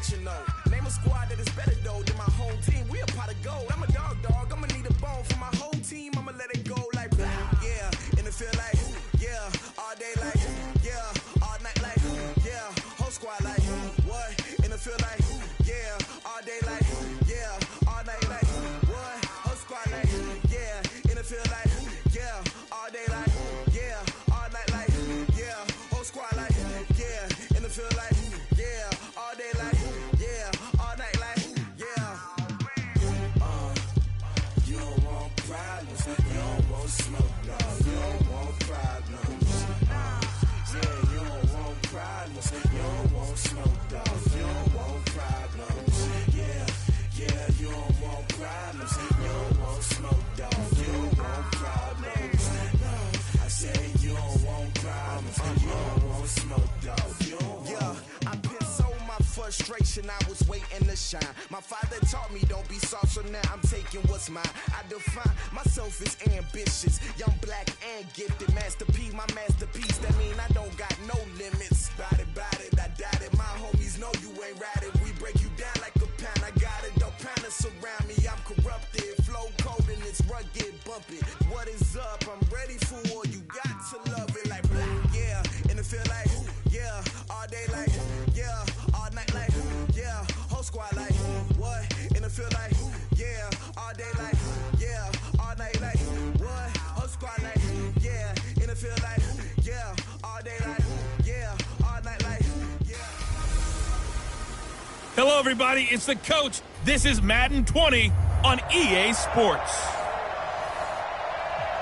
let you know. Name a squad that is better though than my home team. We a pot of gold. I'm a dog. I'ma need a bone for my whole team. I'ma let it go like yeah. In the field like yeah. All day like yeah. All night like yeah. Whole squad like what? In the field like yeah. All day like yeah. All night like what? Whole squad like yeah. In the field like yeah. All day like yeah. All night like yeah. Whole squad like yeah. In the field like yeah. All day like yeah. All night like yeah. You don't want problems. You don't want smoke, no. You don't want problems. Yeah, you don't want problems. You don't want smoke, dog. You don't want problems. Yeah, you don't want problems. You don't want smoke, dog. You don't want problems. No, I said you don't want problems. You don't want smoke, dog. You don't want. Yeah, I pissed so my frustration. I was waiting to shine. My father taught me don't be soft, so now I'm taking what's mine. I define myself as ambitious, young, black, and gifted. Master P, my masterpiece. That mean I don't got no limits. Bout it, I doubt it. My homies know you ain't ratted. We break you down like a pound. I got it, don't pound us around me. I'm corrupted, flow cold and it's rugged, bumpy. What is up? I'm ready for war. You got to love it like yeah. In the field like yeah. All day like yeah. All night like yeah. Whole squad like what? In the field like yeah. All day like yeah. All night like what? Whole squad like yeah. In the field like yeah. All day like yeah. All night like yeah. Hello, everybody. It's the coach. This is Madden 20 on EA Sports.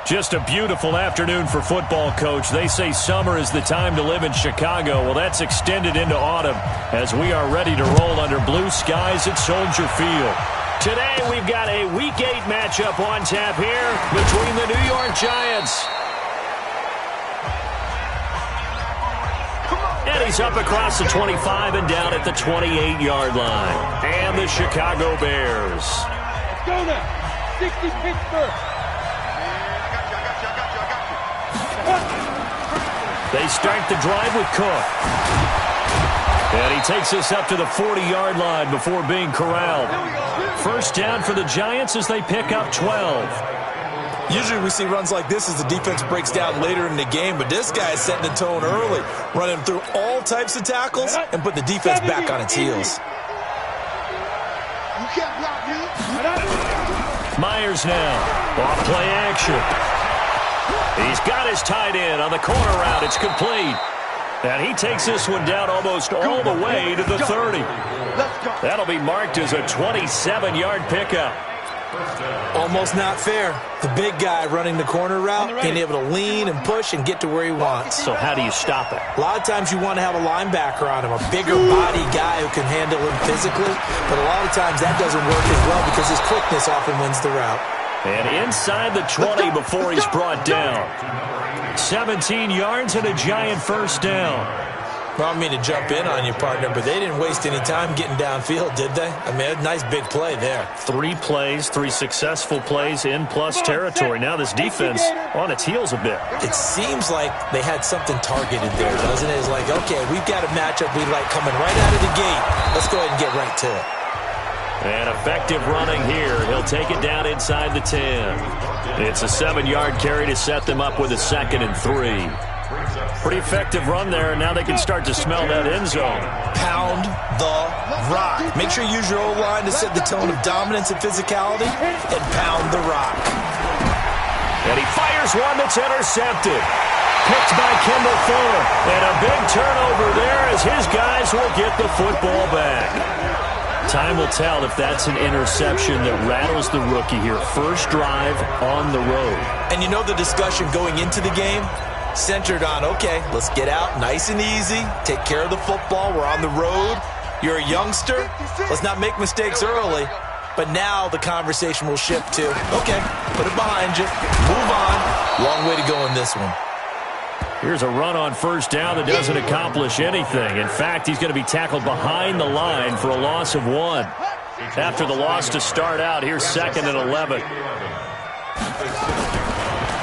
Just a beautiful afternoon for football, Coach. They say summer is the time to live in Chicago. Well, that's extended into autumn as we are ready to roll under blue skies at Soldier Field. Today, we've got a Week 8 matchup on tap here between the New York Giants. And he's up across the 25 and down at the 28-yard line. And the Chicago Bears. Let's go now. 60 Pittsburgh. They start the drive with Cook. And he takes us up to the 40-yard line before being corralled. First down for the Giants as they pick up 12. Usually we see runs like this as the defense breaks down later in the game, but this guy is setting the tone early, running through all types of tackles and put the defense back on its heels. Myers now, off play action. He's got his tight end on the corner route. It's complete. And he takes this one down almost all the way to the 30. That'll be marked as a 27-yard pickup. Almost not fair. The big guy running the corner route, being able to lean and push and get to where he wants. So how do you stop it? A lot of times you want to have a linebacker on him, a bigger body guy who can handle him physically. But a lot of times that doesn't work as well because his quickness often wins the route. And inside the 20 before he's brought down. 17 yards and a Giant first down. Well, I don't mean to jump in on you, partner, but they didn't waste any time getting downfield, did they? I mean, a nice big play there. 3 plays, 3 successful plays in plus territory. Now this defense on its heels a bit. It seems like they had something targeted there, doesn't it? It's like, okay, we've got a matchup we like coming right out of the gate. Let's go ahead and get right to it. And effective running here. He'll take it down inside the 10. It's a 7-yard carry to set them up with a 2nd and 3. Pretty effective run there, and now they can start to smell that end zone. Pound the rock. Make sure you use your O-line to set the tone of dominance and physicality, and pound the rock. And he fires one that's intercepted. Picked by Kendall Fuller. And a big turnover there as his guys will get the football back. Time will tell if that's an interception that rattles the rookie here. First drive on the road. And you know the discussion going into the game? Centered on, okay, let's get out nice and easy, take care of the football, we're on the road, you're a youngster, let's not make mistakes early. But now the conversation will shift to, okay, put it behind you, move on, long way to go in this one. Here's a run on first down that doesn't accomplish anything. In fact, he's going to be tackled behind the line for a loss of 1. After the loss to start out, here's 2nd and 11.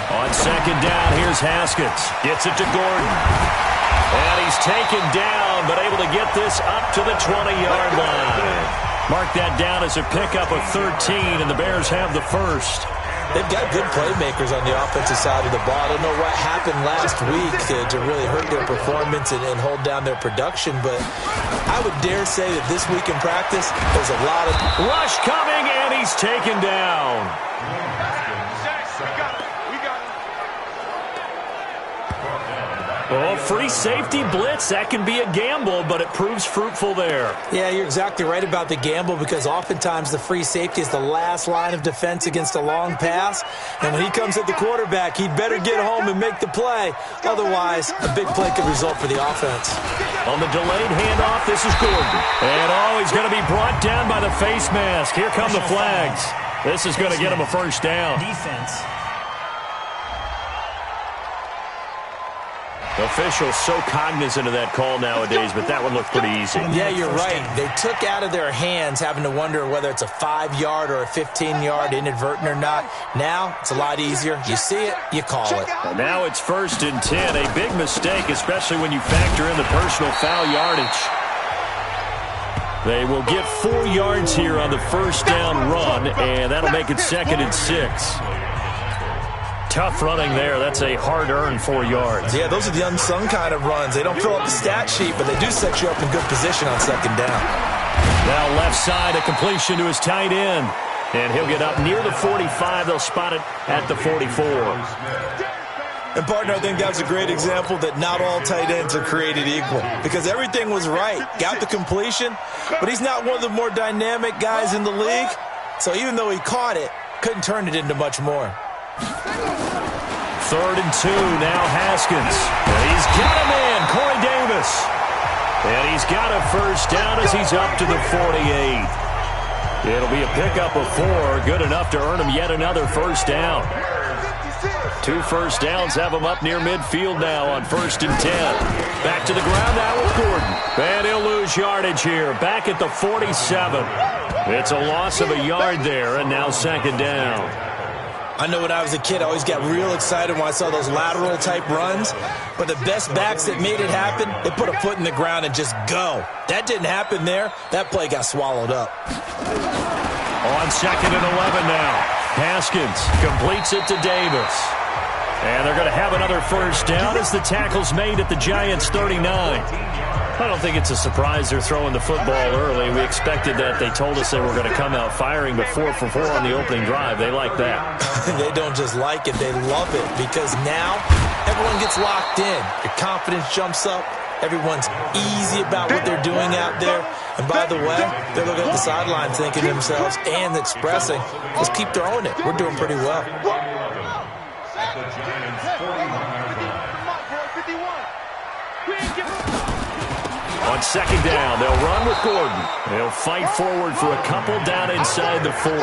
On second down, here's Haskins. Gets it to Gordon. And he's taken down, but able to get this up to the 20-yard line. Mark that down as a pickup of 13, and the Bears have the first. They've got good playmakers on the offensive side of the ball. I don't know what happened last week to really hurt their performance and hold down their production, but I would dare say that this week in practice, there's a lot of... Rush coming, and he's taken down. Oh, free safety blitz. That can be a gamble, but it proves fruitful there. Yeah, you're exactly right about the gamble because oftentimes the free safety is the last line of defense against a long pass. And when he comes at the quarterback, he'd better get home and make the play. Otherwise, a big play could result for the offense. On the delayed handoff, this is Gordon. And, he's going to be brought down by the face mask. Here come the flags. This is going to get him a first down. Defense. Officials so cognizant of that call nowadays, but that one looked pretty easy. Yeah, you're right. They took out of their hands having to wonder whether it's a 5-yard or a 15-yard inadvertent or not. Now, it's a lot easier. You see it, you call it. And now it's 1st and 10. A big mistake, especially when you factor in the personal foul yardage. They will get 4 yards here on the first down run, and that'll make it 2nd and 6. Tough running there. That's a hard-earned 4 yards. Yeah, those are the unsung kind of runs. They don't fill up the stat sheet, but they do set you up in good position on 2nd down. Now left side, a completion to his tight end. And he'll get up near the 45. They'll spot it at the 44. And, partner, I think that's a great example that not all tight ends are created equal because everything was right. Got the completion, but he's not one of the more dynamic guys in the league. So even though he caught it, couldn't turn it into much more. 3rd and 2, now Haskins. And he's got him in, Corey Davis. And he's got a first down as he's up to the 48. It'll be a pickup of 4, good enough to earn him yet another first down. 2 first downs have him up near midfield now on 1st and 10. Back to the ground now with Gordon. And he'll lose yardage here, back at the 47. It's a loss of a yard there, and now 2nd down. I know when I was a kid, I always got real excited when I saw those lateral-type runs. But the best backs that made it happen, they put a foot in the ground and just go. That didn't happen there. That play got swallowed up. On 2nd and 11 now. Haskins completes it to Davis. And they're going to have another first down as the tackle's made at the Giants' 39. I don't think it's a surprise they're throwing the football early. We expected that. They told us they were going to come out firing, but 4 for 4 on the opening drive. They like that. They don't just like it, they love it, because now everyone gets locked in. Your confidence jumps up. Everyone's easy about what they're doing out there. And by the way, they're looking at the sideline thinking to themselves and expressing, let's keep throwing it. We're doing pretty well. On 2nd down, they'll run with Gordon. They'll fight forward for a couple down inside the 40.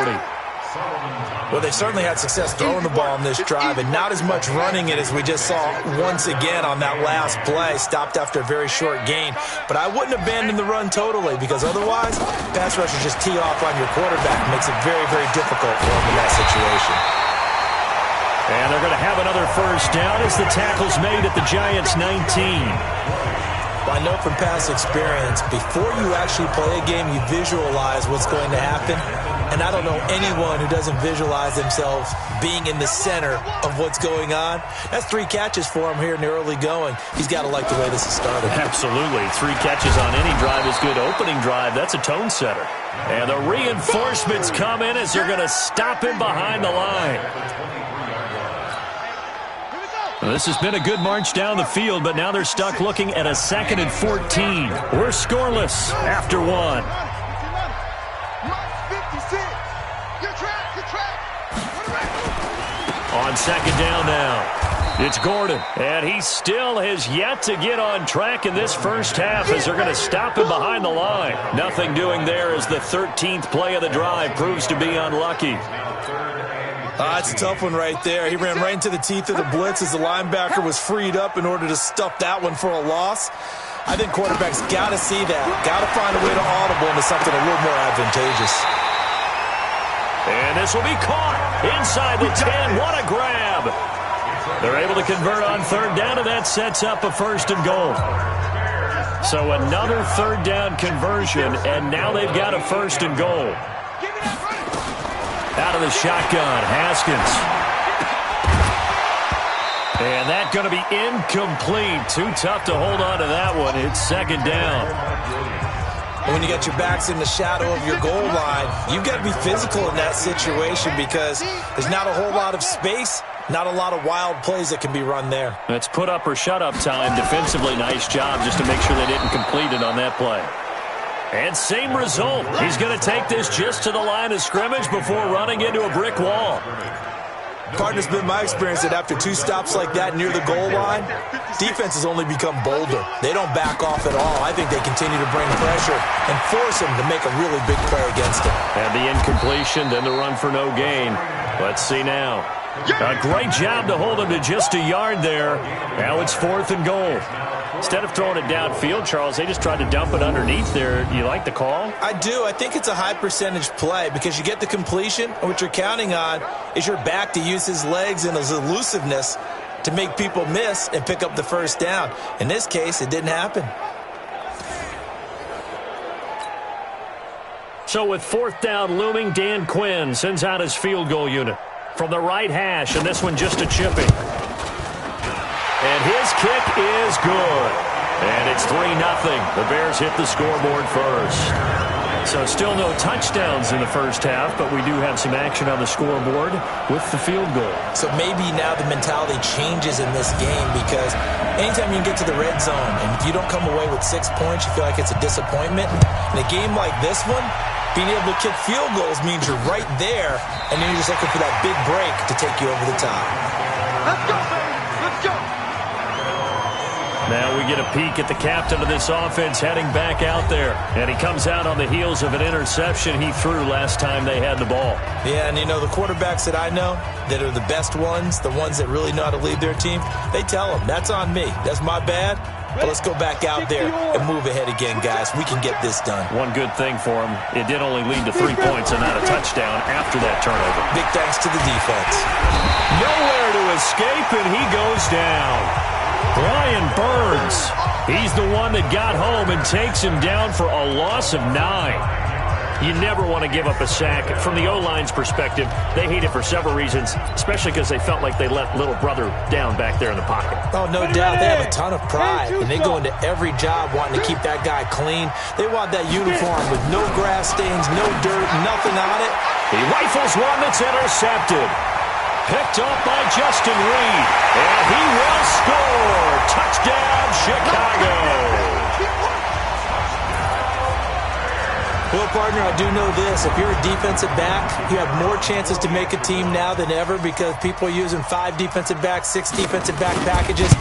Well, they certainly had success throwing the ball on this drive and not as much running it as we just saw once again on that last play. Stopped after a very short gain. But I wouldn't abandon the run totally because otherwise, pass rushers just tee off on your quarterback. It makes it very, very difficult for them in that situation. And they're going to have another first down as the tackle's made at the Giants' 19. Well, I know from past experience, before you actually play a game, you visualize what's going to happen. And I don't know anyone who doesn't visualize themselves being in the center of what's going on. That's 3 catches for him here in the early going. He's got to like the way this has started. Absolutely. 3 catches on any drive is good. Opening drive, that's a tone setter. And the reinforcements come in as they're going to stop him behind the line. Well, this has been a good march down the field, but now they're stuck looking at a 2nd and 14. We're scoreless after 1. On 2nd down now, it's Gordon, and he still has yet to get on track in this first half as they're going to stop him behind the line. Nothing doing there as the 13th play of the drive proves to be unlucky. It's a tough one right there. He ran right into the teeth of the blitz as the linebacker was freed up in order to stuff that one for a loss. I think quarterbacks got to see that. Got to find a way to audible into something a little more advantageous. And this will be caught inside the 10. What a grab. They're able to convert on third down, and that sets up a 1st and goal. So another third down conversion, and now they've got a 1st and goal. Out of the shotgun, Haskins. And that's going to be incomplete. Too tough to hold on to that one. It's 2nd down. When you got your backs in the shadow of your goal line, you've got to be physical in that situation because there's not a whole lot of space, not a lot of wild plays that can be run there. That's put up or shut up time. Defensively, nice job just to make sure they didn't complete it on that play. And same result. He's going to take this just to the line of scrimmage before running into a brick wall. Partner's been my experience that after 2 stops like that near the goal line, defense has only become bolder. They don't back off at all. I think they continue to bring pressure and force him to make a really big play against him. And the incompletion, then the run for no gain. Let's see now. A great job to hold him to just a yard there. Now it's 4th and goal. Instead of throwing it downfield, Charles, they just tried to dump it underneath there. Do you like the call? I do. I think it's a high-percentage play because you get the completion, and what you're counting on is your back to use his legs and his elusiveness to make people miss and pick up the 1st down. In this case, it didn't happen. So with 4th down looming, Dan Quinn sends out his field goal unit from the right hash, and this one just a chipping. And his kick is good. And it's 3-0. The Bears hit the scoreboard first. So still no touchdowns in the first half, but we do have some action on the scoreboard with the field goal. So maybe now the mentality changes in this game because anytime you can get to the red zone, and if you don't come away with 6 points, you feel like it's a disappointment. In a game like this one, being able to kick field goals means you're right there, and then you're just looking for that big break to take you over the top. Let's go, baby. Let's go. Now we get a peek at the captain of this offense heading back out there. And he comes out on the heels of an interception he threw last time they had the ball. Yeah, and you know, the quarterbacks that I know that are the best ones, the ones that really know how to lead their team, they tell them, that's on me. That's my bad. But let's go back out there and move ahead again, guys. We can get this done. One good thing for him, it did only lead to 3 points and not a touchdown after that turnover. Big thanks to the defense. Nowhere to escape, and he goes down. Brian Burns, he's the one that got home and takes him down for a loss of 9. You never want to give up a sack. From the O-line's perspective, they hate it for several reasons, especially because they felt like they let little brother down back there in the pocket. Oh, no doubt. They have a ton of pride, and they go into every job wanting to keep that guy clean. They want that uniform with no grass stains, no dirt, nothing on it. He rifles one that's intercepted. Picked up by Justin Reed, and he will score. Touchdown, Chicago. Well, partner, I do know this. If you're a defensive back, you have more chances to make a team now than ever because people are using 5 defensive backs, 6 defensive back packages.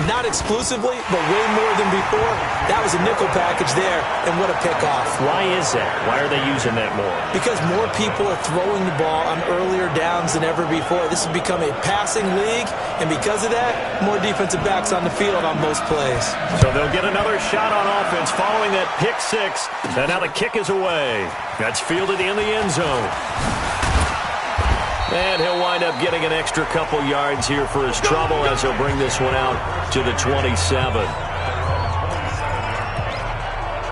Not exclusively, but way more than before. That was a nickel package there, and what a pickoff. Why is that? Why are they using that more? Because more people are throwing the ball on earlier downs than ever before. This has become a passing league, and because of that, more defensive backs on the field on most plays. So they'll get another shot on offense following that pick 6, and now the kick is away. That's fielded in the end zone. And he'll wind up getting an extra couple yards here for his trouble as he'll bring this one out to the 27.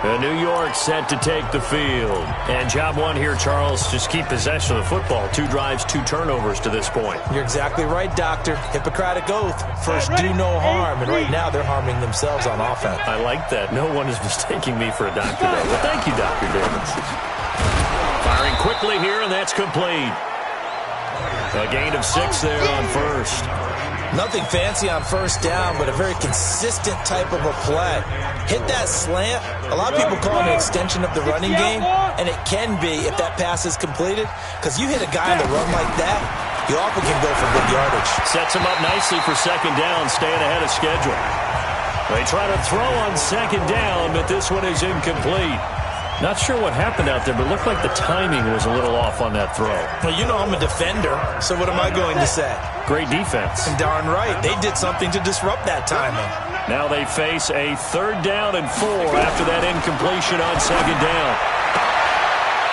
And New York set to take the field. And job one here, Charles, just keep possession of the football. 2 drives, 2 turnovers to this point. You're exactly right, Doctor. Hippocratic oath. First, do no harm. And right now, they're harming themselves on offense. I like that. No one is mistaking me for a doctor, though. Well, thank you, Dr. Davis. Firing quickly here, and that's complete. A gain of 6 there on first. Nothing fancy on first down, but a very consistent type of a play. Hit that slant. A lot of people call it an extension of the running game, and it can be if that pass is completed, because you hit a guy on the run like that, you often can go for good yardage. Sets him up nicely for 2nd down, staying ahead of schedule. They try to throw on 2nd down, but this one is incomplete. Not sure what happened out there, but it looked like the timing was a little off on that throw. Well, you know I'm a defender, so what am I going to say? Great defense. And darn right, they did something to disrupt that timing. Now they face a 3rd down and 4 after that incompletion on 2nd down.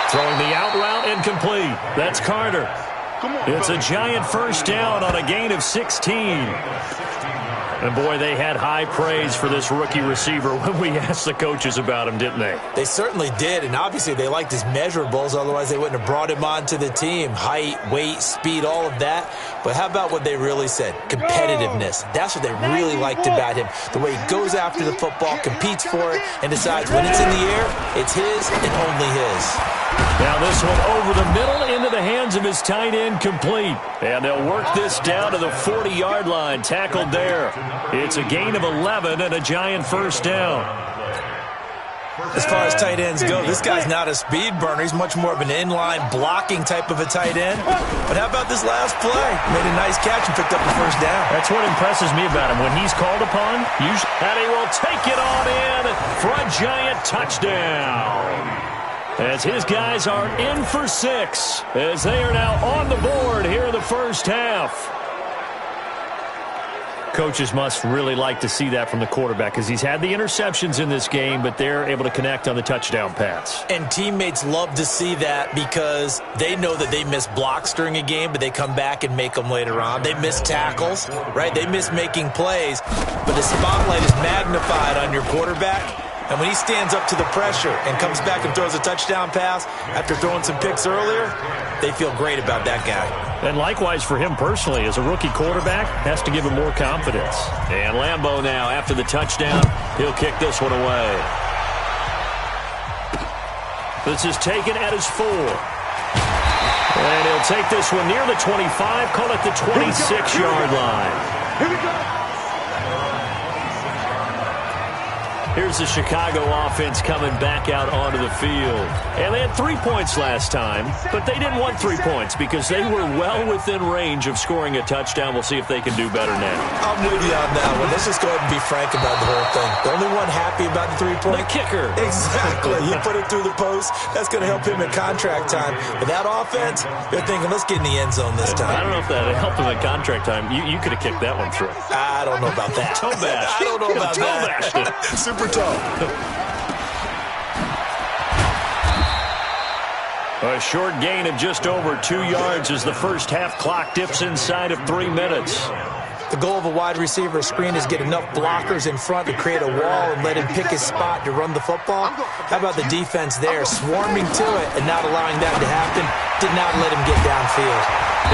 Throwing the out route incomplete. That's Carter. It's a giant first down on a gain of 16. And, boy, they had high praise for this rookie receiver when we asked the coaches about him, didn't they? They certainly did, and obviously they liked his measurables. Otherwise, they wouldn't have brought him onto the team. Height, weight, speed, all of that. But how about what they really said? Competitiveness. That's what they really liked about him. The way he goes after the football, competes for it, and decides when it's in the air, it's his and only his. Now this one over the middle into the hands of his tight end, complete. And they'll work this down to the 40-yard line, tackled there. It's a gain of 11 and a giant first down. As far as tight ends go, this guy's not a speed burner. He's much more of an inline blocking type of a tight end. But how about this last play? Made a nice catch and picked up the first down. That's what impresses me about him. When he's called upon, and he will take it on in for a giant touchdown. As his guys are in for 6, as they are now on the board here in the first half. Coaches must really like to see that from the quarterback because he's had the interceptions in this game, but they're able to connect on the touchdown pass. And teammates love to see that because they know that they miss blocks during a game, but they come back and make them later on. They miss tackles, right? They miss making plays, but the spotlight is magnified on your quarterback. And when he stands up to the pressure and comes back and throws a touchdown pass after throwing some picks earlier, they feel great about that guy. And likewise for him personally, as a rookie quarterback, has to give him more confidence. And Lambeau now, after the touchdown, he'll kick this one away. This is taken at his 4. And he'll take this one near the 25, call it the 26-yard line. Here we go. Here's the Chicago offense coming back out onto the field. And they had 3 points last time, but they didn't want 3 points because they were well within range of scoring a touchdown. We'll see if they can do better now. I'm with you on that one. Let's just go ahead and be frank about the whole thing. The only one happy about the 3-point? The kicker. Exactly. He put it through the post. That's going to help him in contract time. But that offense, they're thinking, let's get in the end zone this time. I don't know if that helped him in contract time. You could have kicked that one through. I don't know about that. Toe bash. I don't know about that. Super toe. A short gain of just over 2 yards as the first half clock dips inside of 3 minutes. The goal of a wide receiver screen is get enough blockers in front to create a wall and let him pick his spot to run the football. How about the defense there, swarming to it and not allowing that to happen? Did not let him get downfield.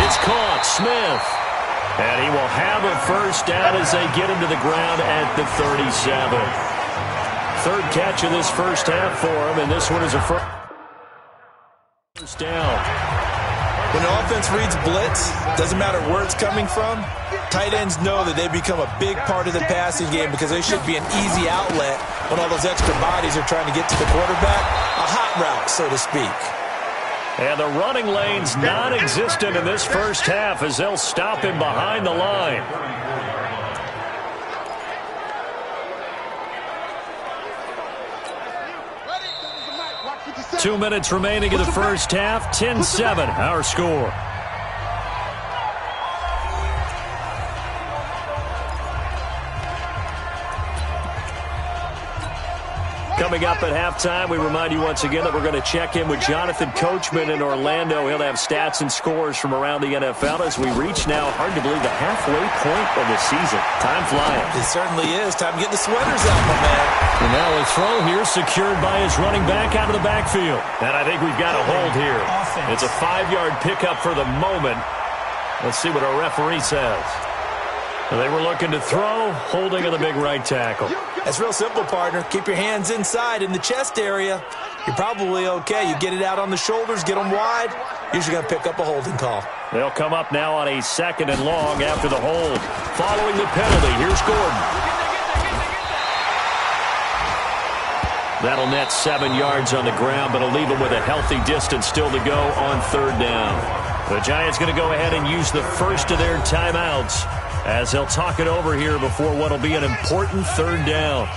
It's caught. Smith. And he will have a first down as they get him to the ground at the 37. Third catch of this first half for him, and this one is a first down. When the offense reads blitz, doesn't matter where it's coming from, tight ends know that they become a big part of the passing game because they should be an easy outlet when all those extra bodies are trying to get to the quarterback. A hot route, so to speak. And the running lane's non-existent in this first half as they'll stop him behind the line. 2 minutes remaining in the first half. 10-7, our score. Coming up at halftime, we remind you once again that we're going to check in with Jonathan Coachman in Orlando. He'll have stats and scores from around the NFL as we reach now, hard to believe, the halfway point of the season. Time flying. It certainly is. Time to get the sweaters out, my man. And now a throw here secured by his running back out of the backfield. And I think we've got a hold here. It's a 5-yard pickup for the moment. Let's see what our referee says. They were looking to throw, holding on the big right tackle. That's real simple, partner. Keep your hands inside in the chest area. You're probably okay. You get it out on the shoulders, get them wide. Usually going to pick up a holding call. They'll come up now on a 2nd and long after the hold. Following the penalty, here's Gordon. That'll net 7 yards on the ground, but it'll leave him with a healthy distance still to go on 3rd down. The Giants going to go ahead and use the first of their timeouts as they'll talk it over here before what will be an important 3rd down.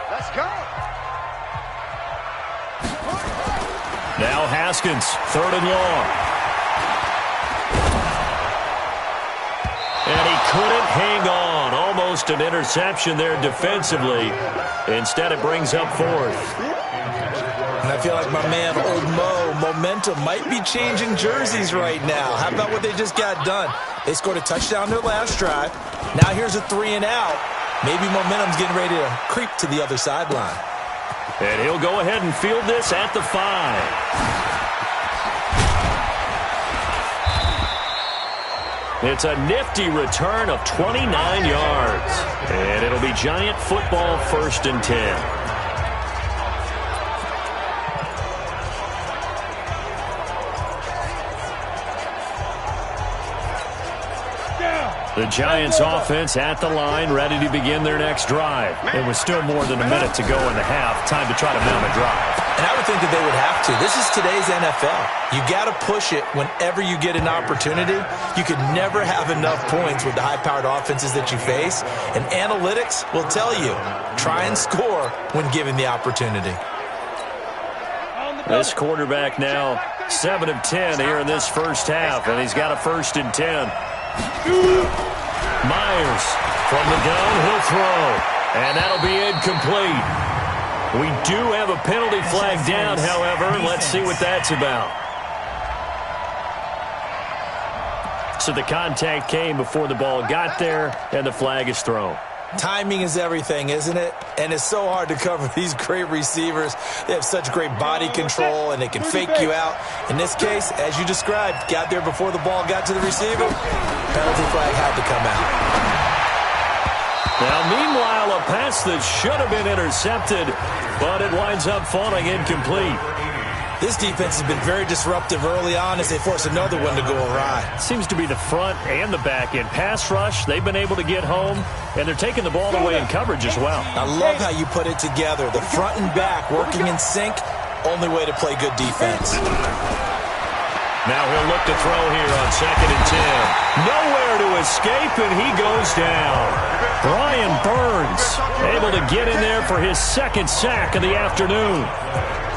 Let's go. Now Haskins, 3rd and long. And he couldn't hang on. Almost an interception there defensively. Instead, it brings up 4th. And I feel like my man, Old Mo, momentum might be changing jerseys right now. How about what they just got done? They scored a touchdown their last drive. Now here's a 3 and out. Maybe momentum's getting ready to creep to the other sideline. And he'll go ahead and field this at the 5. It's a nifty return of 29 yards. And it'll be Giant football, 1st and 10. The Giants offense at the line, ready to begin their next drive. It was still more than a minute to go in the half. Time to try to mount a drive. And I would think that they would have to. This is today's NFL. You got to push it whenever you get an opportunity. You could never have enough points with the high-powered offenses that you face. And analytics will tell you, try and score when given the opportunity. This quarterback now 7 of 10 here in this first half, and he's got a 1st and 10. Myers from the gun, he'll throw, and that'll be incomplete. We do have a penalty flag down, however. Let's see what that's about. So the contact came before the ball got there, and the flag is thrown. Timing is everything, isn't it? And it's so hard to cover these great receivers. They have such great body control, and they can fake you out. In this case, as you described, got there before the ball got to the receiver. Penalty flag had to come out. Now, meanwhile, a pass that should have been intercepted, but it winds up falling incomplete. This defense has been very disruptive early on as they force another one to go awry. Seems to be the front and the back end. Pass rush, they've been able to get home, and they're taking the ball away in coverage as well. I love how you put it together. The front and back working in sync, only way to play good defense. Now he'll look to throw here on 2nd and 10. Nowhere to escape, and he goes down. Brian Burns able to get in there for his 2nd sack of the afternoon.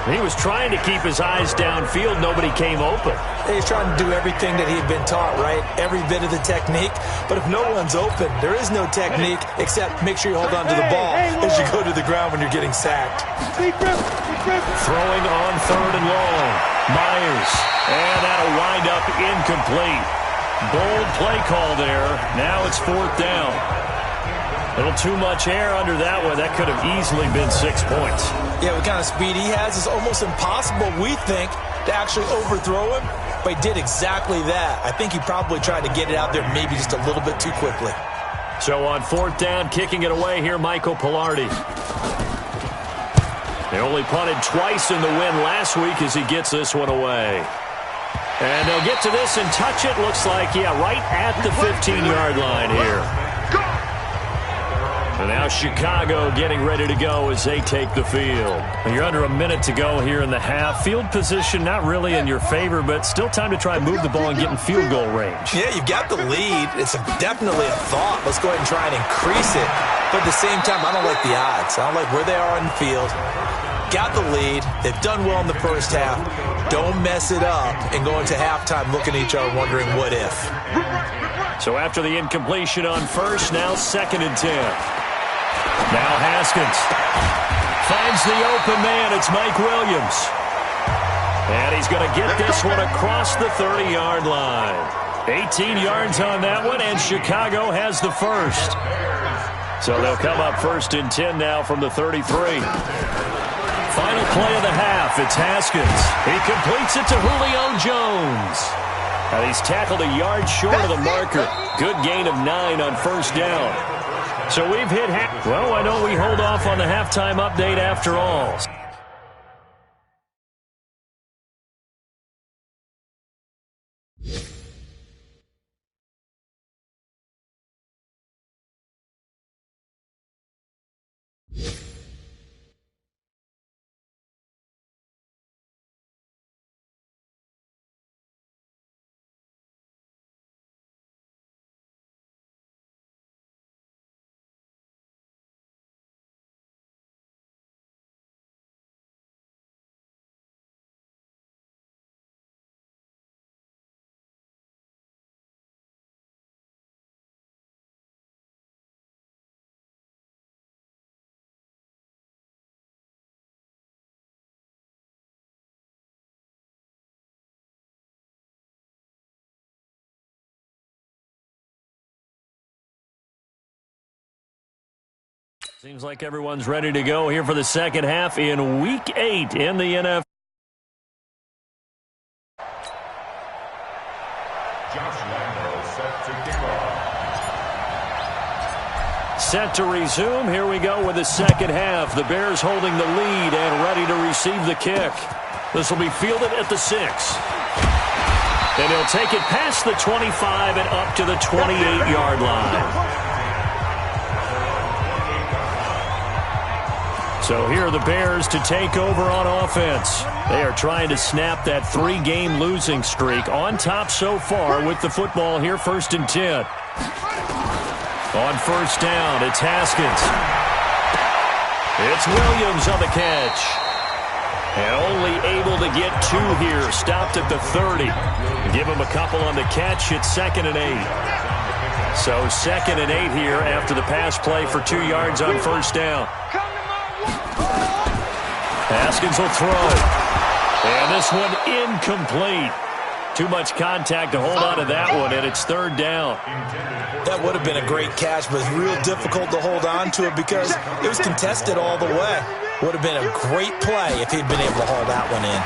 He was trying to keep his eyes downfield. Nobody came open. He's trying to do everything that he had been taught, right? Every bit of the technique. But if no one's open, there is no technique except make sure you hold on to the ball as you go to the ground when you're getting sacked. Throwing on 3rd and long. Myers. And that'll wind up incomplete. Bold play call there. Now it's 4th down. A little too much air under that one. That could have easily been 6 points. Yeah, what kind of speed he has is almost impossible, we think, to actually overthrow him. But he did exactly that. I think he probably tried to get it out there maybe just a little bit too quickly. So on 4th down, kicking it away here, Michael Pilardi. They only punted twice in the win last week as he gets this one away. And they'll get to this and touch it. Looks like, yeah, right at the 15-yard line here. And now Chicago getting ready to go as they take the field. You're under a minute to go here in the half. Field position not really in your favor, but still time to try and move the ball and get in field goal range. Yeah, you've got the lead. It's definitely a thought. Let's go ahead and try and increase it. But at the same time, I don't like the odds. I don't like where they are on the field. Got the lead. They've done well in the first half. Don't mess it up and go into halftime looking at each other wondering what if. So after the incompletion on 1st, now 2nd and 10. Now Haskins finds the open man. It's Mike Williams. And he's going to get this one across the 30-yard line. 18 yards on that one, and Chicago has the 1st. So they'll come up 1st and 10 now from the 33. Final play of the half. It's Haskins. He completes it to Julio Jones. And he's tackled a yard short of the marker. Good gain of 9 on 1st down. So we've hit half. Well, why don't we hold off on the halftime update after all? Seems like everyone's ready to go here for the second half in Week 8 in the NFL. Set to resume. Here we go with the second half. The Bears holding the lead and ready to receive the kick. This will be fielded at the 6. And he'll take it past the 25 and up to the 28-yard line. So here are the Bears to take over on offense. They are trying to snap that 3-game losing streak. On top so far with the football here, 1st and 10. On first down, it's Haskins. It's Williams on the catch. And only able to get 2 here. Stopped at the 30. Give him a couple on the catch. It's 2nd and 8. So 2nd and 8 here after the pass play for 2 yards on first down. Haskins will throw it. And this one incomplete. Too much contact to hold on to that one, and it's 3rd down. That would have been a great catch, but it's real difficult to hold on to it because it was contested all the way. Would have been a great play if he'd been able to haul that one in.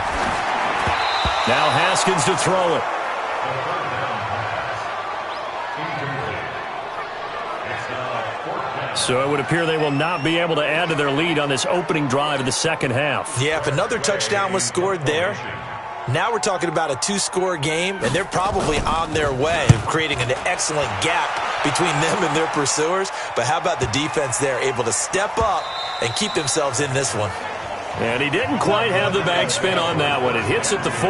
Now Haskins to throw it. So it would appear they will not be able to add to their lead on this opening drive of the second half. Yeah, if another touchdown was scored there, now we're talking about a 2-score game, and they're probably on their way of creating an excellent gap between them and their pursuers. But how about the defense there, able to step up and keep themselves in this one? And he didn't quite have the backspin on that one. It hits at the 4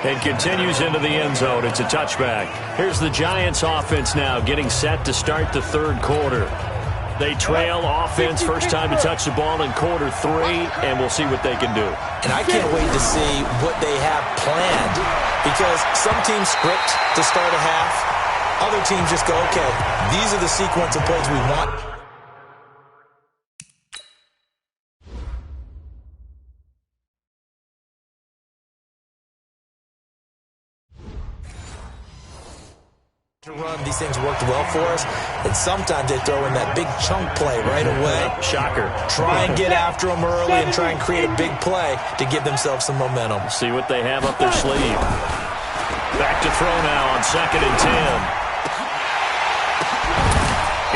and continues into the end zone. It's a touchback. Here's the Giants offense now getting set to start the 3rd quarter. They trail offense, first time to touch the ball in quarter 3, and we'll see what they can do. And I can't wait to see what they have planned, because some teams script to start a half. Other teams just go, okay, these are the sequence of plays we want. To run, these things worked well for us, and sometimes they throw in that big chunk play right away. Shocker. Try and get after them early and try and create a big play to give themselves some momentum. See what they have up their sleeve. Back to throw now on 2nd and 10.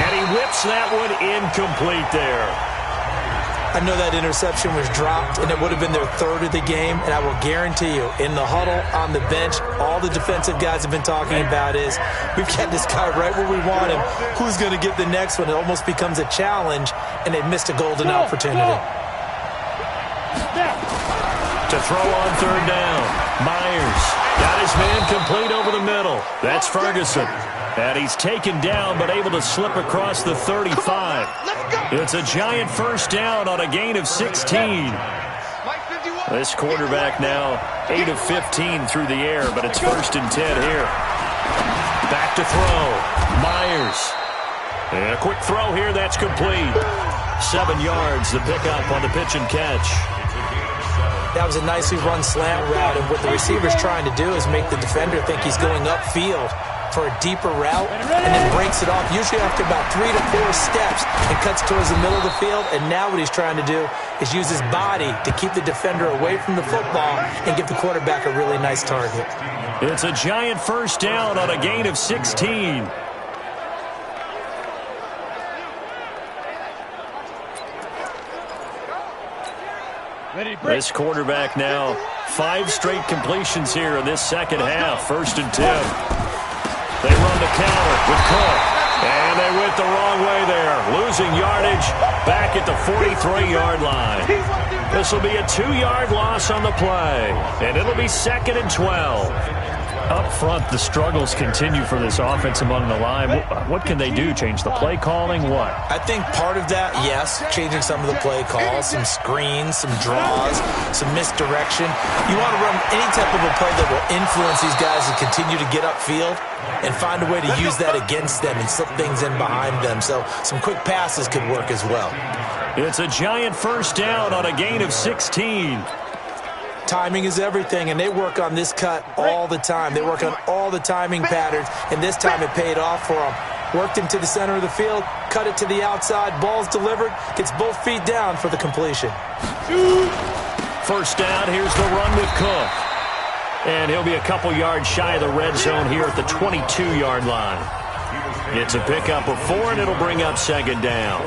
And he whips that one incomplete there. I know that interception was dropped, and it would have been their 3rd of the game, and I will guarantee you, in the huddle, on the bench, all the defensive guys have been talking about is, we've got this guy right where we want him. Who's going to get the next one? It almost becomes a challenge, and they missed a golden opportunity. To throw on 3rd down, Myers got his man complete over the middle. That's Ferguson. And he's taken down, but able to slip across the 35. It's a Giant first down on a gain of 16. This quarterback now 8 of 15 through the air, but it's 1st and 10 here. Back to throw. Myers. And a quick throw here, that's complete. 7 yards, the pickup on the pitch and catch. That was a nicely run slant route, and what the receiver's trying to do is make the defender think he's going upfield for a deeper route, and then breaks it off, usually after about 3 to 4 steps, and cuts towards the middle of the field. And now what he's trying to do is use his body to keep the defender away from the football and give the quarterback a really nice target. It's a Giant first down on a gain of 16. This quarterback now 5 straight completions here in this second half. 1st and 10. They run the counter with Cook. And they went the wrong way there. Losing yardage back at the 43-yard line. This will be a 2-yard loss on the play. And it'll be 2nd and 12. Up front, the struggles continue for this offense among the line. What can they do? Change the play calling? What? I think part of that, yes, changing some of the play calls, some screens, some draws, some misdirection. You want to run any type of a play that will influence these guys to continue to get upfield and find a way to use that against them and slip things in behind them. So some quick passes could work as well. It's a Giant first down on a gain of 16. Timing is everything, and they work on this cut all the time. They work on all the timing patterns, and this time it paid off for them. Worked him to the center of the field, cut it to the outside, ball's delivered, gets both feet down for the completion. First down, here's the run with Cook. And he'll be a couple yards shy of the red zone here at the 22-yard line. It's a pickup of 4, and it'll bring up second down.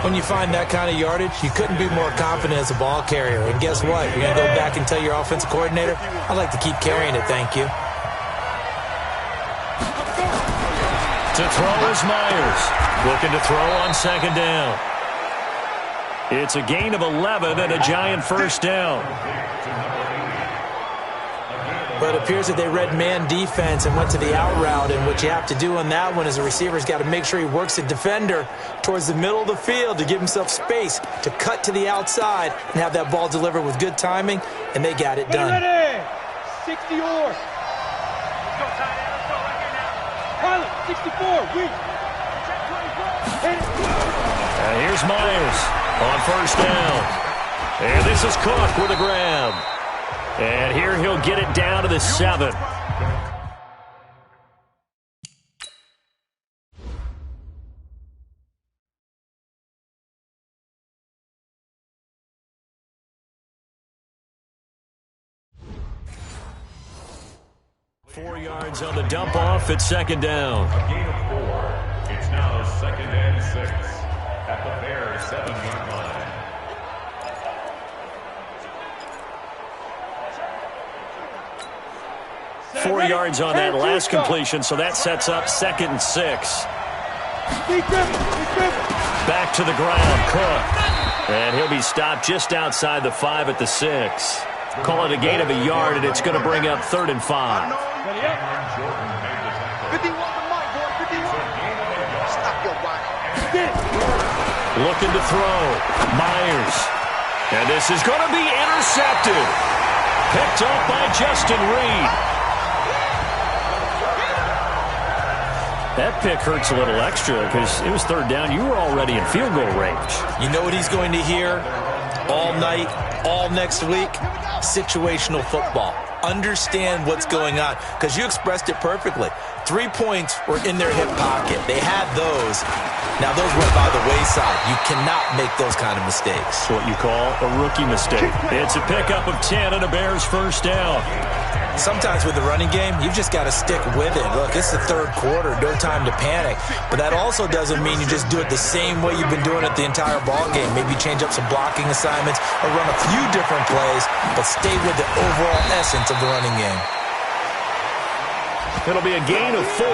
When you find that kind of yardage, you couldn't be more confident as a ball carrier. And guess what? You're going to go back and tell your offensive coordinator, I'd like to keep carrying it, thank you. To throw is Myers. Looking to throw on second down. It's a gain of 11 and a giant first down. But it appears that they read man defense and went to the out route, and what you have to do on that one is the receiver's got to make sure he works the defender towards the middle of the field to give himself space to cut to the outside and have that ball delivered with good timing, and they got it done. Ready. 60 or. Let's go, tight end. Let's go right here now. Pilot, 64. Weak. And here's Myers on first down. And this is Cook with a grab. And here he'll get it down to the 7. Four yards on the dump off at second down. A gain of 4. It's now 2nd and 6 at the Bears' 7-yard line. 4 yards on that last completion, so that sets up 2nd and 6. Back to the ground, Cook. And he'll be stopped just outside the 5 at the 6. Call it a gain of a yard, and it's going to bring up 3rd and 5. 51 to Mike, boy, 51. Stop your watch. Looking to throw. Myers. And this is going to be intercepted. Picked up by Justin Reed. That pick hurts a little extra because it was 3rd down. You were already in field goal range. You know what he's going to hear all night, all next week? Situational football. Understand what's going on, because you expressed it perfectly. 3 points were in their hip pocket. They had those. Now, those went by the wayside. You cannot make those kind of mistakes. It's what you call a rookie mistake. It's a pickup of 10 and a Bears first down. Sometimes with the running game, you've just got to stick with it. Look, it's the 3rd quarter, no time to panic. But that also doesn't mean you just do it the same way you've been doing it the entire ball game. Maybe change up some blocking assignments or run a few different plays, but stay with the overall essence of the running game. It'll be a gain of 4,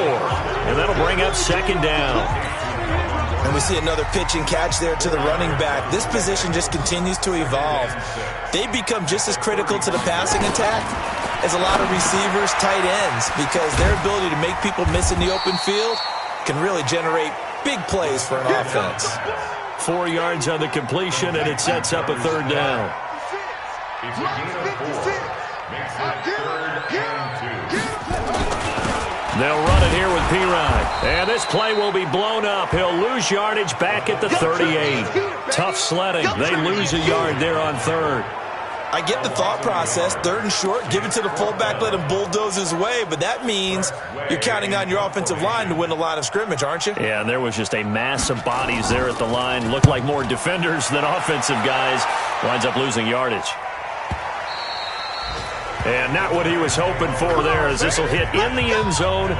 and that'll bring up second down. And we see another pitch and catch there to the running back. This position just continues to evolve. They become just as critical to the passing attack as a lot of receivers, tight ends, because their ability to make people miss in the open field can really generate big plays for an offense. 4 yards on the completion, and it sets up a 3rd down. It's a gain of 4. Makes it 3rd and 2. They'll run it here with Pirine. And this play will be blown up. He'll lose yardage back at the 38. Tough sledding. They lose a yard there on 3rd. I get the thought process. 3rd and short, give it to the fullback, let him bulldoze his way. But that means you're counting on your offensive line to win the line of scrimmage, aren't you? Yeah, and there was just a mass of bodies there at the line. Looked like more defenders than offensive guys. Winds up losing yardage. And not what he was hoping for there, as this will hit in the end zone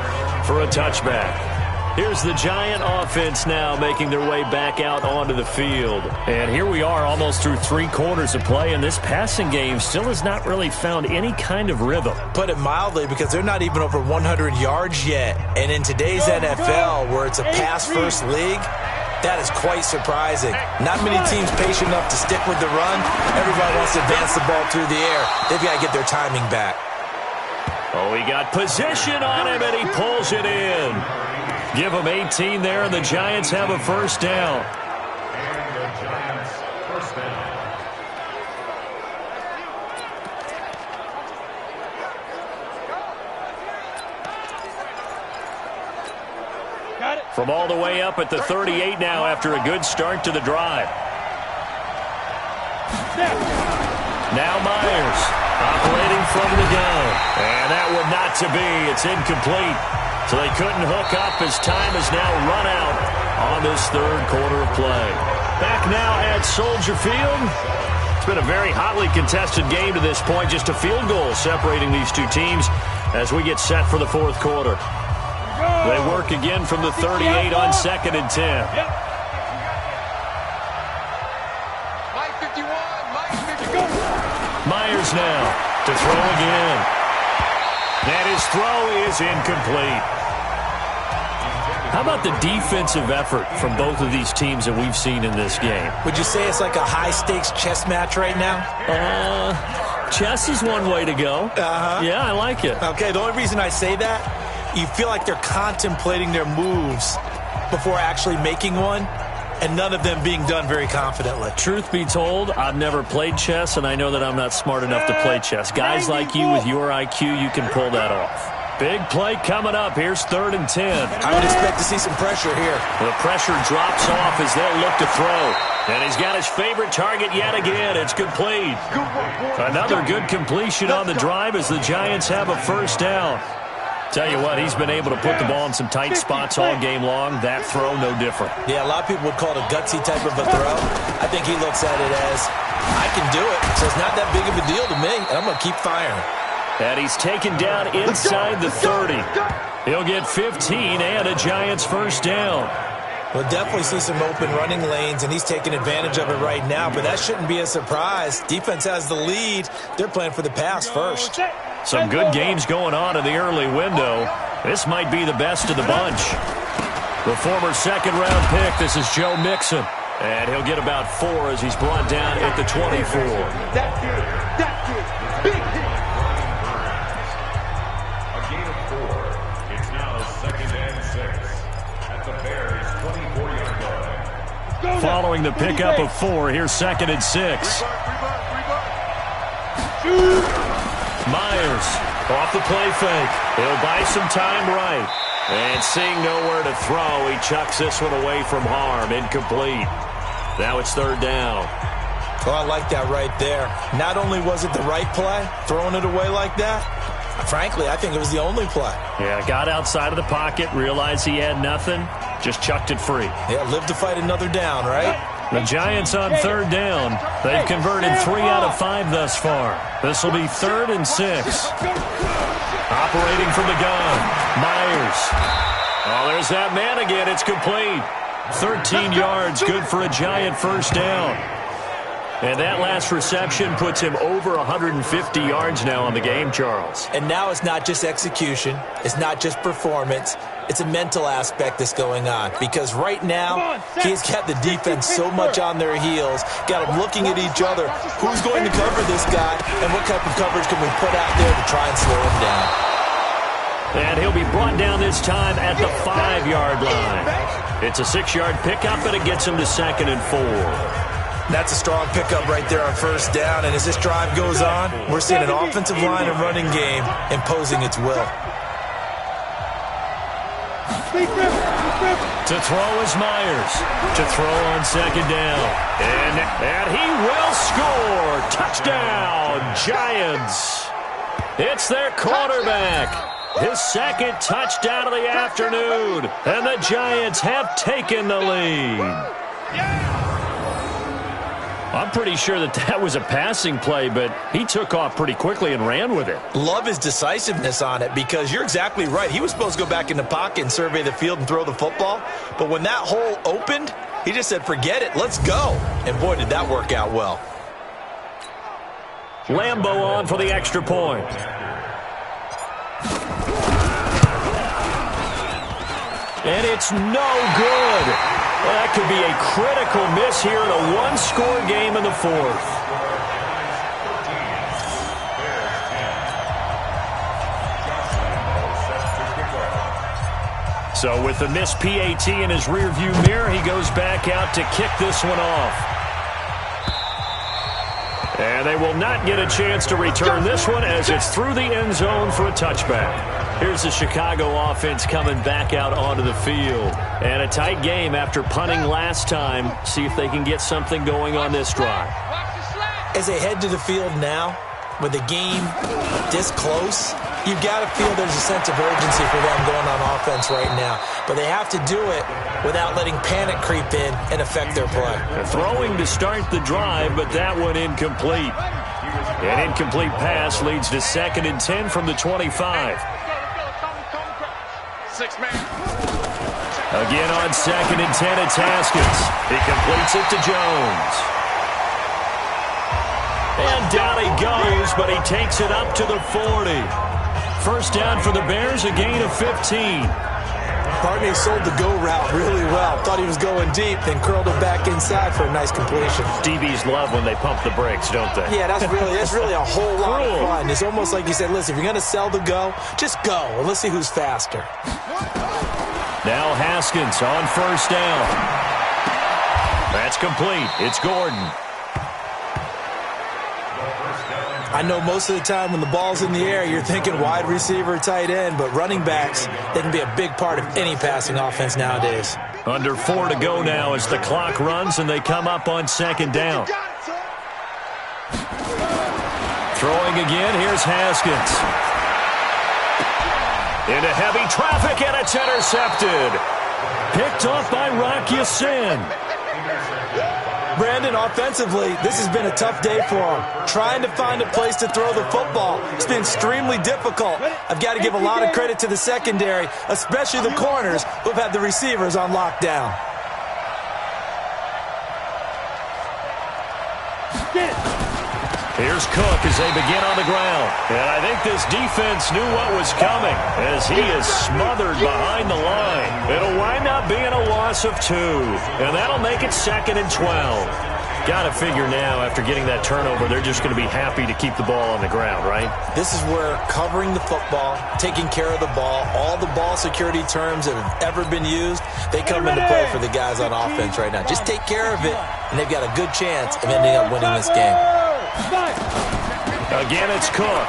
for a touchback. Here's the Giant offense now making their way back out onto the field. And here we are almost through 3 quarters of play, and this passing game still has not really found any kind of rhythm. Put it mildly, because they're not even over 100 yards yet. And in today's NFL, where it's a pass-first league, that is quite surprising. Not many teams patient enough to stick with the run. Everybody wants to advance the ball through the air. They've got to get their timing back. Oh, he got position on him, and he pulls it in. Give him 18 there, and the Giants have a first down. And the Giants first down. From all the way up at the 38 now after a good start to the drive. Now Myers operating from the gun. And that one not to be. It's incomplete. So they couldn't hook up as time has now run out on this third quarter of play. Back now at Soldier Field. It's been a very hotly contested game to this point. Just a field goal separating these two teams as we get set for the fourth quarter. They work again from the 38 on 2nd and 10. Myers now to throw again. And his throw is incomplete. How about the defensive effort from both of these teams that we've seen in this game? Would you say it's like a high-stakes chess match right now? Chess is one way to go. Yeah, I like it. Okay, the only reason I say that, you feel like they're contemplating their moves before actually making one, and none of them being done very confidently. Truth be told, I've never played chess, and I know that I'm not smart enough to play chess. Guys like you with your IQ, you can pull that off. Big play coming up. Here's 3rd and 10. I would expect to see some pressure here. The pressure drops off as they'll look to throw. And he's got his favorite target yet again. It's complete. Another good completion on the drive as the Giants have a first down. Tell you what, he's been able to put the ball in some tight spots all game long. That throw, no different. Yeah, a lot of people would call it a gutsy type of a throw. I think he looks at it as, I can do it, so it's not that big of a deal to me, and I'm going to keep firing. And he's taken down inside the 30. He'll get 15 and a Giants first down. We'll definitely see some open running lanes, and he's taking advantage of it right now, but that shouldn't be a surprise. Defense has the lead. They're playing for the pass first. Some good games going on in the early window. This might be the best of the bunch. The former second-round pick, this is Joe Mixon. And he'll get about 4 as he's brought down at the 24. That's it. Big hit. A gain of 4. It's now 2nd and 6 at the Bears' 24-yard line. Following the pickup of 4, here's 2nd and 6. Myers off the play fake. He'll buy some time right. And seeing nowhere to throw, he chucks this one away from harm. Incomplete. Now it's 3rd down. Oh, I like that right there. Not only was it the right play, throwing it away like that, frankly, I think it was the only play. Yeah, got outside of the pocket, realized he had nothing, just chucked it free. Yeah, live to fight another down, right? The Giants on 3rd down. They've converted 3 out of 5 thus far. This will be 3rd and 6. Operating from the gun, Myers. Oh, there's that man again. It's complete. 13 yards, good for a Giant first down. And that last reception puts him over 150 yards now on the game, Charles. And now it's not just execution. It's not just performance. It's a mental aspect that's going on. Because right now, he's got the defense so much on their heels, got them looking at each other. Who's going to cover this guy, and what type of coverage can we put out there to try and slow him down? And he'll be brought down this time at the 5-yard line. It's a 6-yard pickup, and it gets him to 2nd and 4. That's a strong pickup right there on first down, and as this drive goes on, we're seeing an offensive line and running game imposing its will. To throw is Myers. To throw on 2nd down. And he will score. Touchdown, Giants. It's their quarterback. His 2nd touchdown of the afternoon. And the Giants have taken the lead. I'm pretty sure that was a passing play, but he took off pretty quickly and ran with it. Love his decisiveness on it because you're exactly right. He was supposed to go back in the pocket and survey the field and throw the football. But when that hole opened, he just said, forget it, let's go. And boy, did that work out well. Lambeau on for the extra point. And it's no good. Well, that could be a critical miss here in a one-score game in the 4th. So with the missed PAT in his rearview mirror, he goes back out to kick this one off. And they will not get a chance to return this one as it's through the end zone for a touchback. Here's the Chicago offense coming back out onto the field. And a tight game after punting last time. See if they can get something going on this drive. As they head to the field now, with the game this close, You've got to feel there's a sense of urgency for them going on offense right now. But they have to do it without letting panic creep in and affect their play. They're throwing to start the drive, but that one incomplete. An incomplete pass leads to 2nd and 10 from the 25. Again on 2nd and 10, it's Haskins. He completes it to Jones. And down he goes, but he takes it up to the 40. First down for the Bears, a gain of 15. Barney sold the go route really well. Thought he was going deep, then curled it back inside for a nice completion. DBs love when they pump the brakes, don't they? Yeah, that's really a whole lot of fun. It's almost like you said, listen, if you're going to sell the go, just go, and let's see who's faster. Now Haskins on first down. That's complete. It's Gordon. I know most of the time when the ball's in the air, you're thinking wide receiver, tight end, but running backs, they can be a big part of any passing offense nowadays. Under 4 to go now as the clock runs and they come up on 2nd down. Throwing again, here's Haskins. Into heavy traffic, and it's intercepted. Picked off by Rock Ya-Sin. Brandon, offensively, this has been a tough day for him. Trying to find a place to throw the football. It's been extremely difficult. I've got to give a lot of credit to the secondary, especially the corners who have had the receivers on lockdown. Here's Cook as they begin on the ground. And I think this defense knew what was coming as he is smothered behind the line. It'll wind up being a loss of 2. And that'll make it 2nd and 12. Got to figure now, after getting that turnover, they're just going to be happy to keep the ball on the ground, right? This is where covering the football, taking care of the ball, all the ball security terms that have ever been used, they come into play for the guys on offense right now. Just take care of it, and they've got a good chance of ending up winning this game. Again, it's Cook.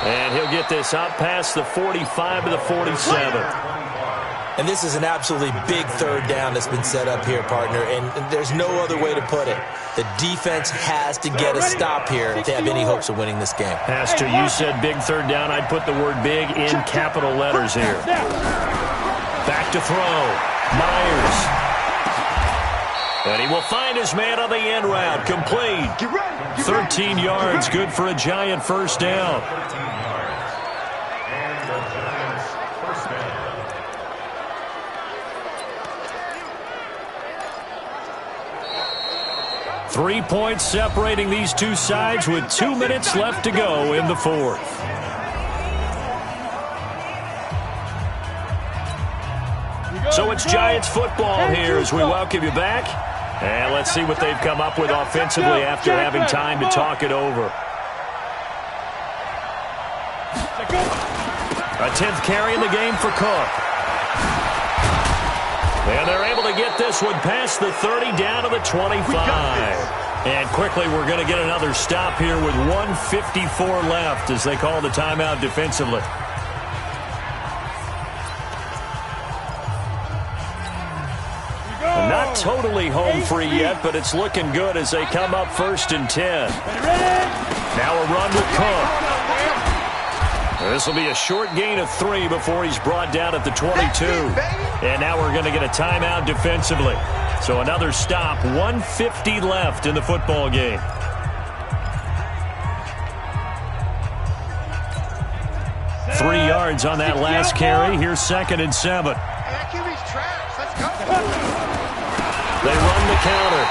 And he'll get this up past the 45 to the 47. And this is an absolutely big 3rd down that's been set up here, partner, and there's no other way to put it. The defense has to get a stop here if they have any hopes of winning this game. Pastor, you said big 3rd down. I'd put the word big in capital letters here. Back to throw. Myers. And he will find his man on the end route. Complete. 13 yards, good for a Giant first down. Three points separating these two sides with 2 minutes left to go in the 4th. So it's Giants football here as we welcome you back. And let's see what they've come up with offensively after having time to talk it over. A 10th carry in the game for Cook. And they're able to get this one past the 30 down to the 25. And quickly we're going to get another stop here with 1:54 left as they call the timeout defensively. Not totally home free yet, but it's looking good as they come up 1st and 10. Now a run with Cook. This will be a short gain of 3 before he's brought down at the 22. And now we're going to get a timeout defensively. So another stop, 1:50 left in the football game. Three yards on that last carry. Here's 2nd and 7. They run the counter.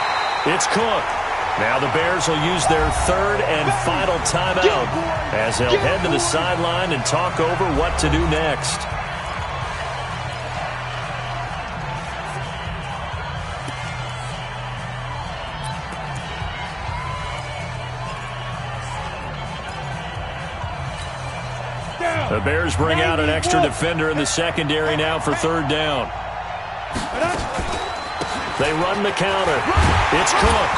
It's Cook. Now the Bears will use their 3rd and final timeout as they'll head to the sideline and talk over what to do next. The Bears bring out an extra defender in the secondary now for 3rd down. They run the counter. It's Cook.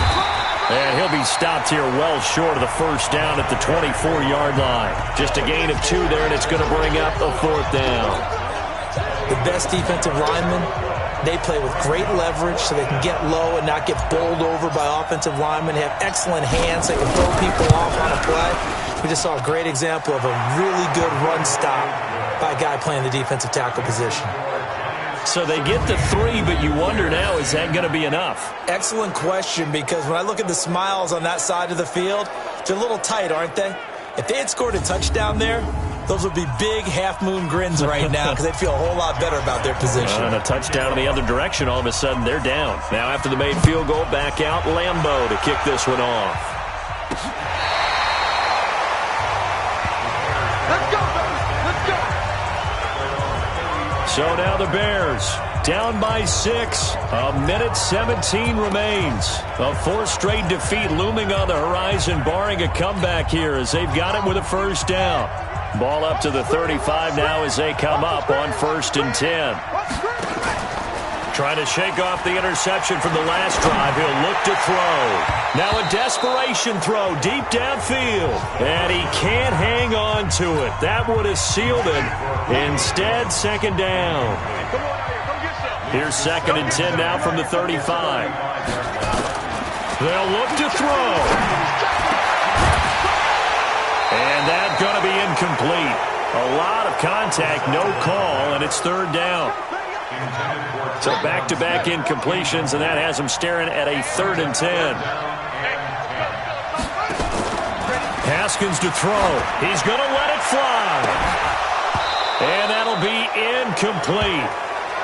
And he'll be stopped here well short of the first down at the 24-yard line. Just a gain of 2 there, and it's going to bring up a 4th down. The best defensive lineman They play with great leverage so they can get low and not get bowled over by offensive linemen. They have excellent hands so they can throw people off on a play. We just saw a great example of a really good run stop by a guy playing the defensive tackle position. So they get to 3, but you wonder now, is that going to be enough? Excellent question, because when I look at the smiles on that side of the field, they're a little tight, aren't they? If they had scored a touchdown there, those would be big half-moon grins right now because they'd feel a whole lot better about their position. And a touchdown in the other direction, all of a sudden they're down. Now after the made field goal, back out Lambeau to kick this one off. Let's go, baby. Let's go. So now the Bears down by 6. A minute 17 remains. A 4th straight defeat looming on the horizon, barring a comeback here as they've got it with a first down. Ball up to the 35 now as they come up on 1st and 10. Trying to shake off the interception from the last drive. He'll look to throw. Now a desperation throw deep downfield. And he can't hang on to it. That would have sealed it. Instead, 2nd down. Here's 2nd and 10 now from the 35. They'll look to throw. And that's going to be incomplete. A lot of contact, no call, and it's 3rd down. So back-to-back incompletions, and that has him staring at a 3rd and 10. Haskins to throw. He's going to let it fly. And that'll be incomplete.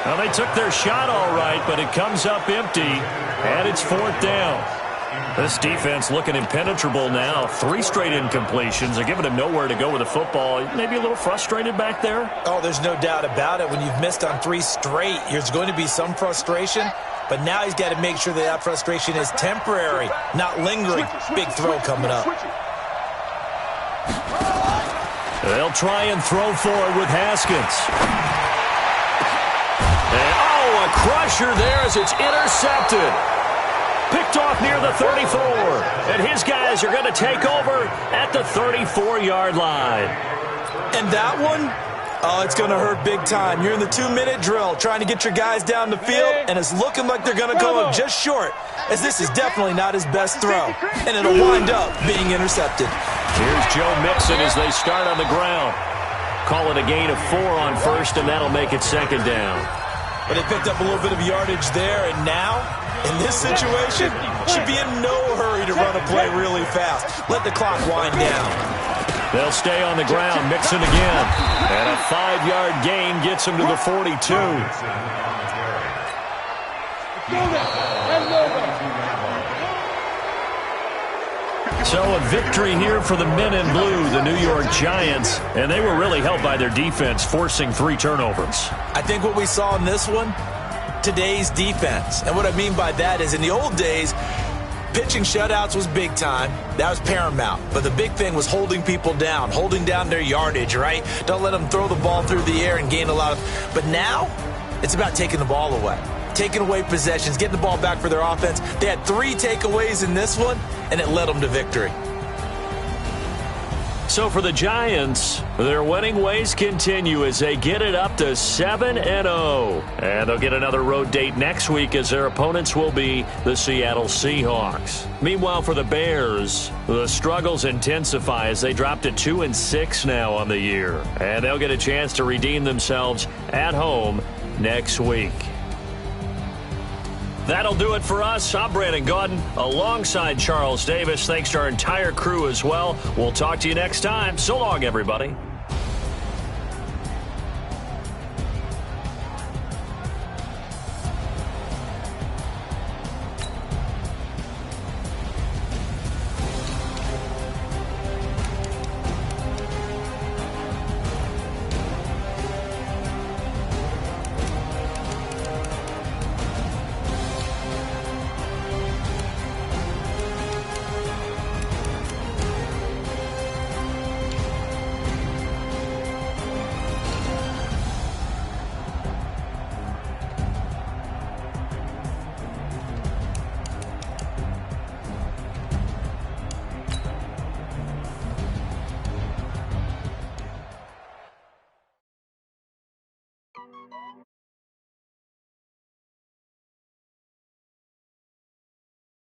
Well, they took their shot all right, but it comes up empty, and it's 4th down. This defense looking impenetrable now. 3 straight incompletions. They're giving him nowhere to go with the football. Maybe a little frustrated back there? Oh, there's no doubt about it. When you've missed on 3 straight, there's going to be some frustration. But now he's got to make sure that frustration is temporary, not lingering. Big throw coming up. They'll try and throw for it with Haskins. And, oh, a crusher there as it's intercepted. Picked off near the 34. And his guys are going to take over at the 34-yard line. And that one, oh, it's going to hurt big time. You're in the 2-minute drill trying to get your guys down the field, and it's looking like they're going to come up just short, as this is definitely not his best throw. And it'll wind up being intercepted. Here's Joe Mixon as they start on the ground. Call it a gain of 4 on 1st, and that'll make it 2nd down. But they picked up a little bit of yardage there, and now, in this situation, should be in no hurry to run a play really fast. Let the clock wind down. They'll stay on the ground. Mixon again. And a 5-yard gain gets him to the 42. So a victory here for the men in blue, the New York Giants, and they were really helped by their defense, forcing 3 turnovers. I think what we saw in this one, today's defense. And what I mean by that is in the old days, pitching shutouts was big time. That was paramount. But the big thing was holding people down, holding down their yardage, right? Don't let them throw the ball through the air and gain a lot of... But now, it's about taking the ball away. Taking away possessions, getting the ball back for their offense. They had 3 takeaways in this one, and it led them to victory. So for the Giants, their winning ways continue as they get it up to 7-0. And they'll get another road date next week as their opponents will be the Seattle Seahawks. Meanwhile, for the Bears, the struggles intensify as they drop to 2-6 now on the year. And they'll get a chance to redeem themselves at home next week. That'll do it for us. I'm Brandon Gaudin alongside Charles Davis. Thanks to our entire crew as well. We'll talk to you next time. So long, everybody.